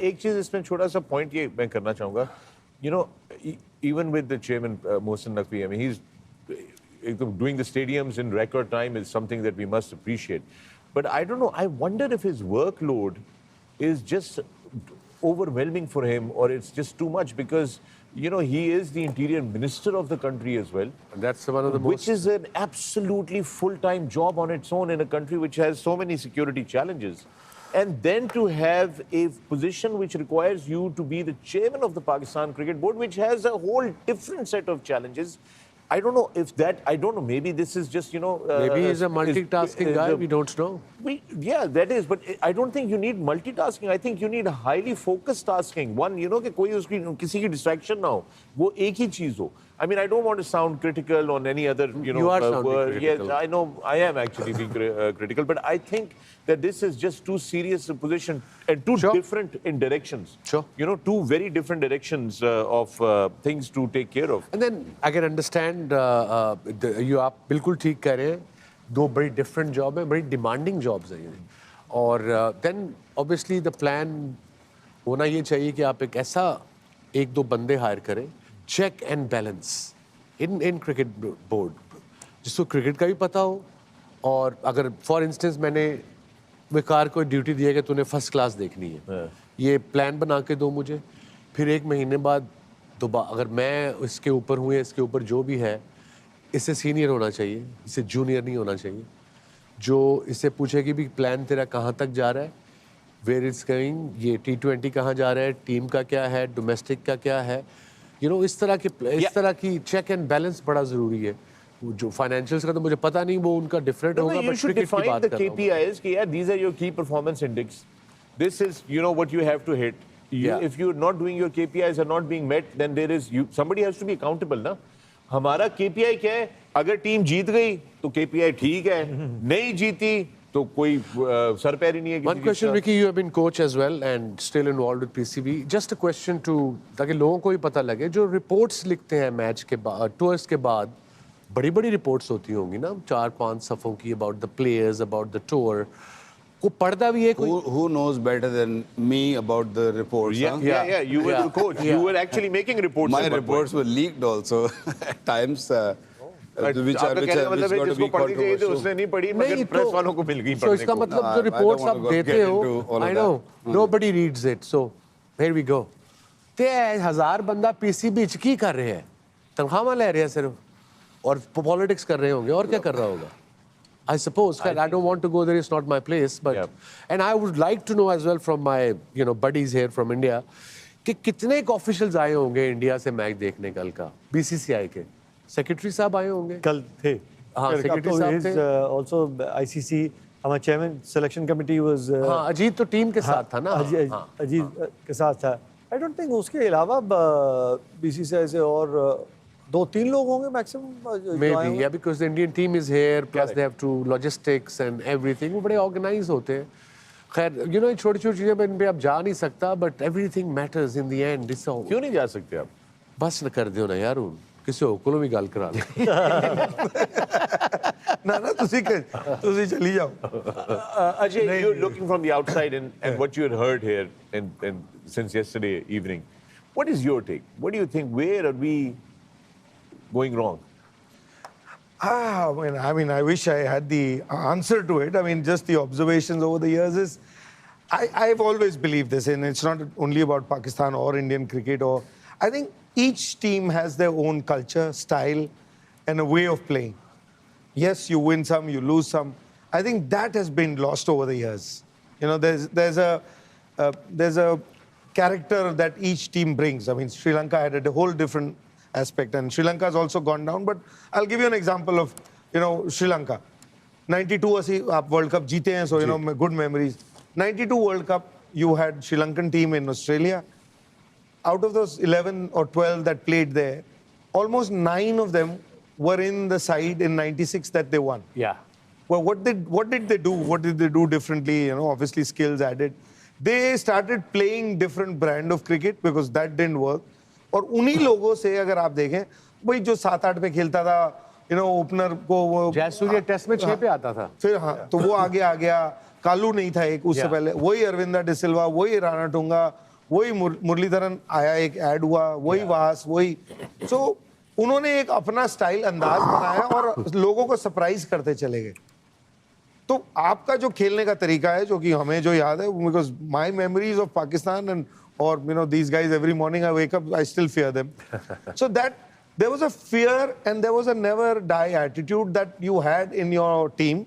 एक चीज इसमें छोटा सा पॉइंट ये मैं करना चाहूँगा, you know, even with the chairman Mohsin Naqvi, I mean, he's doing the stadiums in record time is something that we must appreciate. But I don't know, I wonder if his workload is just overwhelming for him or it's just too much because, you know, he is the interior minister of the country as well. And that's one of the which is an absolutely full-time job on its own in a country which has so many security challenges. And then to have a position which requires you to be the chairman of the Pakistan Cricket Board, which has a whole different set of challenges. I don't know if that, I don't know, maybe this is just, you know... maybe he's a multitasking guy, we don't know. Yeah, that is, but I don't think you need multitasking. I think you need highly focused tasking. One, you know, कि कोई उसकी किसी की distraction ना हो, वो एक ही चीज हो. I mean, I don't want to sound critical on any other, you know... You are sounding critical. Yes, I know, I am actually being critical, but I think that this is just too serious a position and too different in directions. Sure. You know, two very different directions of things to take care of. And then I can understand, you आप बिल्कुल ठीक कह रहे हैं, दो बड़ी different job हैं, बड़ी demanding jobs हैं ये. और then obviously the plan होना ये चाहिए कि आप एक ऐसा एक दो बंदे hire करें, check and balance in cricket board, जिसको cricket का भी पता हो. और अगर for instance मैंने विकार को ड्यूटी दिया कि तूने फर्स्ट क्लास देखनी है, ये प्लान बना के दो मुझे, फिर एक महीने बाद दोबारा अगर मैं इसके ऊपर हूँ या इसके ऊपर जो भी है, इससे सीनियर होना चाहिए, इससे जूनियर नहीं होना चाहिए, जो इससे पूछे कि भी प्लान तेरा कहाँ तक जा रहा है, वेयर इज गोइंग, ये T20 कहाँ जा रहा है, टीम का क्या है, डोमेस्टिक का क्या है, यू नो, इस तरह की चेक एंड बैलेंस बड़ा ज़रूरी है. जो फाइनेंशियल्स का तो मुझे पता नहीं, वो उनका डिफरेंट होगा, बट क्रिकेट की बात कर रहा हूं. KPIs कि यार these are your key performance index. This is, you know, what you have to hit. If you're not doing your KPIs are not being met, then there is somebody has to be accountable ना. हमारा KPI क्या है? अगर team जीत गई तो KPI ठीक है, नहीं जीती तो कोई सर पैर ही नहीं है. One question, Vicky, you have been coach as well and still involved with PCB. Just a question to ताकि लोगों को भी पता लगे, जो रिपोर्ट्स लिखते हैं मैच के बाद, टूर्स के बाद, बड़ी बड़ी रिपोर्ट्स होती होंगी ना, 4-5 सफ़ों की, about the players, about the tour. को पढ़ता भी है कोई? Who knows better than me about the reports? Yeah. You were the coach. You were actually making reports. My reports were leaked also at times. Which got to be controversial. उसने नहीं पढ़ी, मगर press वालों को मिल गई पढ़ने को. So इसका मतलब जो रिपोर्ट्स आप देते हो, I know nobody reads it. So here we go. ते 1000 बंदा PCB की कर रहे हैं, तनख्वाह ले रहे हैं सिर्फ, और पॉलिटिक्स कर रहे होंगे, और क्या कर रहा होगा? I suppose. I don't want to go there. It's not my place. But and I would like to know as well from my buddies here from India कि कितने ऑफिशियल्स आए होंगे इंडिया से मैच देखने कल का BCCI के. Secretary साहब आए होंगे कल थे. हाँ, सेक्रेटरी साहब थे. Also ICC, हमारा चेयरमैन सिलेक्शन कमेटी was. हाँ, अजीत तो टीम के साथ था ना. अजीत के साथ था. I don't think उसके अलावा BCCI से और 2-3 लोग होंगे maximum. Maybe, yeah, because the Indian team is here, plus they have to logistics and everything. वो बड़े organized होते हैं. खैर, you know, छोटी-छोटी चीज़ें इन पे आप जा नहीं सकता, but everything matters in the end. क्यों नहीं जा सकते आप? बस न कर दियो ना यार, किसी को भी गाल करा ले. ना तुसी चली जाओ. Ajay, you're looking from the outside and what you had heard here and since yesterday evening. What is your take? What do you think? Where are we going wrong? I mean, I wish I had the answer to it. I mean, just the observations over the years is, I've always believed this, and it's not only about Pakistan or Indian cricket. Or I think each team has their own culture, style, and a way of playing. Yes, you win some, you lose some. I think that has been lost over the years. You know, there's a character that each team brings. I mean, Sri Lanka had a whole different aspect, and Sri Lanka has also gone down. But I'll give you an example of, Sri Lanka. 92 आप World Cup जीते हैं, so good memories. 92 World Cup, you had Sri Lankan team in Australia. Out of those 11 or 12 that played there, almost 9 of them were in the side in 96 that they won. Yeah. Well, what did they do? What did they do differently? Obviously skills added. They started playing different brand of cricket because that didn't work. और उन्हीं लोगों से अगर आप देखें, वही जो 7-8 पे खेलता था, ओपनर को वो जयसूर्या टेस्ट में 6 पे आता था. फिर तो वो आगे आ गया. कालू नहीं था एक उससे पहले, वही अरविंदा डिसिल्वा, वही राणा टुंगा, वही मुरलीधरन आया, एक ऐड हुआ, वही वास, वही उन्होंने एक अपना स्टाइल अंदाज बनाया और लोगों को सरप्राइज करते चले गए। तो आपका जो खेलने का तरीका है, जो कि हमें जो याद है, because my memories of Pakistan and और you know these guys every morning I wake up I still fear them, so that there was a fear and there was a never die attitude that you had in your team,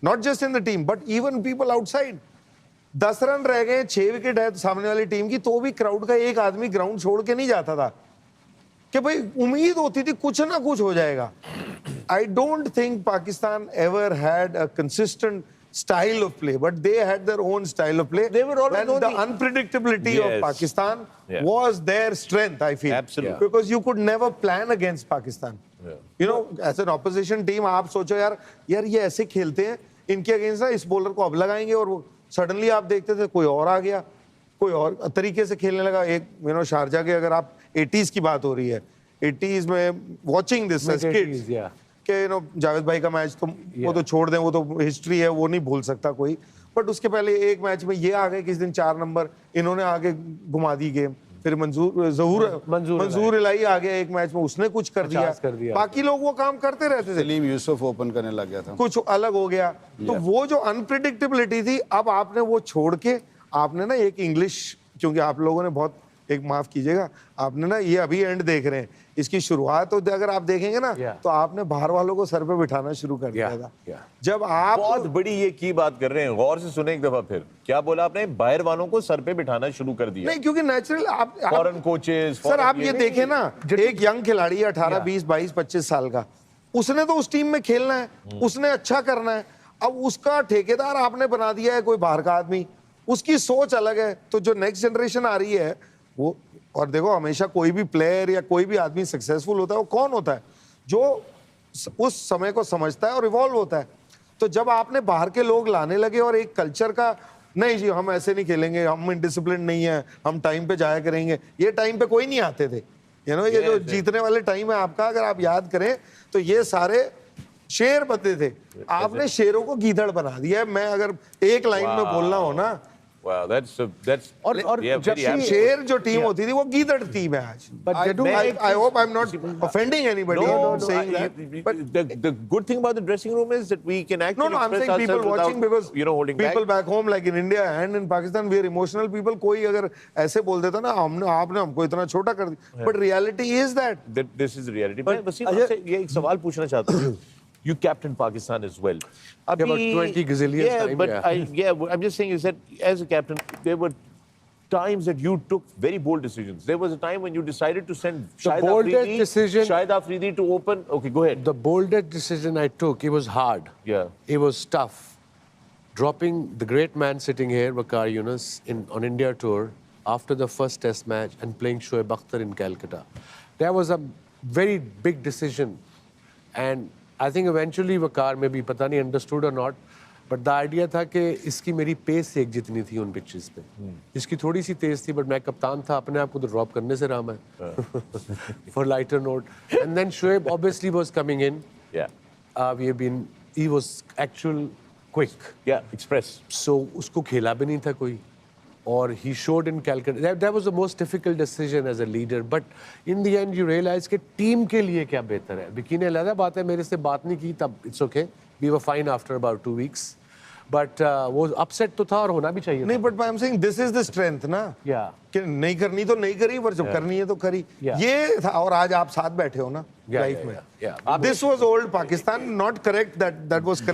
not just in the team but even people outside. 10 run रह गए, 6 wicket है सामने वाली team की, तो भी crowd का एक आदमी ग्राउंड छोड़ के नहीं जाता था कि भाई उम्मीद होती थी कुछ ना कुछ हो जाएगा. I don't think Pakistan ever had a consistent style of play, but they had their own style of play. They were always and the unpredictability of Yes. Pakistan Yeah. was their strength, I feel. Absolutely. Because you could never plan against Pakistan. Yeah. You know, as an opposition team, आप सोचो यार ये ऐसे खेलते हैं, इनके against ना इस बॉलर को अब लगाएंगे, और वो सडनली आप देखते थे कोई और आ गया, कोई और तरीके से खेलने लगा. एक यू नो शारजा के, अगर आप 80s की बात हो रही है, 80s में वॉचिंग दिस एज किड्स कि यू नो जावेद भाई का मैच तो वो तो छोड़ दें, वो तो हिस्ट्री है, वो नहीं भूल सकता कोई. बट उसके पहले एक मैच में ये आ गए किस दिन 4 नंबर, इन्होंने आगे घुमा दी गेम. फिर मंजूर इलाही आ गया एक मैच में, उसने कुछ कर दिया. बाकी लोग वो काम करते रहते थे. सलीम यूसुफ ओपन करने लग गया था, कुछ अलग हो गया. तो वो जो अनप्रिडिक्टेबिलिटी थी, अब आपने वो छोड़ के आपने ना एक इंग्लिश, क्योंकि आप लोगों ने बहुत, एक माफ कीजिएगा, आपने ना ये अभी एंड देख रहे हैं, इसकी शुरुआत तो अगर आप देखेंगे ना तो आपने बाहर वालों को सर पे बिठाना शुरू कर दिया था. जब आप बहुत बड़ी ये की बात कर रहे हैं, गौर से सुने एक दफा. फिर क्या बोला आपने? बाहर वालों को सर पे बिठाना शुरू कर दिया. नहीं, क्योंकि नेचुरल आप फॉरेन कोचेस, सर आप ये देखें ना, एक यंग खिलाड़ी है 18, 20, 22, 25 साल का, उसने तो उस टीम में खेलना है, उसने अच्छा करना है. अब उसका ठेकेदार आपने बना दिया है कोई बाहर का आदमी, उसकी सोच अलग है. तो जो नेक्स्ट जनरेशन आ रही है वो, और देखो हमेशा कोई भी प्लेयर या कोई भी आदमी सक्सेसफुल होता है, वो कौन होता है? जो उस समय को समझता है और इवॉल्व होता है. तो जब आपने बाहर के लोग लाने लगे और एक कल्चर का, नहीं जी हम ऐसे नहीं खेलेंगे, हम इनडिसिप्लिन नहीं है, हम टाइम पे जाया करेंगे, ये टाइम पे कोई नहीं आते थे. यू नो ये जो जीतने वाले टाइम है आपका, अगर आप याद करें तो ये सारे शेर बनते थे. आपने शेरों को गीदड़ बना दिया है. मैं अगर एक लाइन में बोलना हो ना, Wow, that's और yeah, जब very apt. शेर जो टीम होती थी वो गीदड़ टीम है आज. I hope I'm not offending anybody in saying that. But the good thing about the dressing room is that we can actually no, I'm express saying people ourselves watching, without, because you know, holding people back. back home like in India and in Pakistan we are emotional people. कोई अगर ऐसे बोल देता ना, हमने आपने हमको इतना छोटा कर दिया, but reality is that. This is the reality. मैं वसीम आपसे ये एक सवाल पूछना चाहता हूँ. You captained Pakistan as well. about 20 gazillion Yeah, time, but yeah. I'm just saying is that as a captain, there were times that you took very bold decisions. There was a time when you decided to send Shahid Afridi to open. Okay, go ahead. The boldest decision I took, it was hard. Yeah. It was tough. Dropping the great man sitting here, Waqar Younis, on India tour after the first test match and playing Shoaib Akhtar in Calcutta. That was a very big decision. And I think eventually Waqar maybe पता नहीं understood or not, but the idea था कि इसकी मेरी pace एक जितनी थी उन पिचेस पे, इसकी थोड़ी सी तेज थी, but मैं कप्तान था, अपने आप को तो ड्रॉप करने से रहा मैं for lighter note. And then Shoaib obviously was coming in. Yeah. He was actual quick. Yeah, express. So उसको खेला भी नहीं था कोई. Or he showed in Calcutta. That was the most difficult decision as a leader. But in the end, you realize कि team के लिए क्या बेहतर है. विकी ने अलग बात है, मेरे से बात नहीं की तब, it's okay. We were fine after about 2 weeks. But वो upset तो था और होना भी चाहिए. नहीं, but I'm saying this is the strength ना. Yeah. कि नहीं करनी तो नहीं करी, पर जब करनी है तो करी. Yeah. ये था, और आज आप साथ बैठे हो ना लाइफ में. Yeah. This was old Pakistan, not correct. That was correct.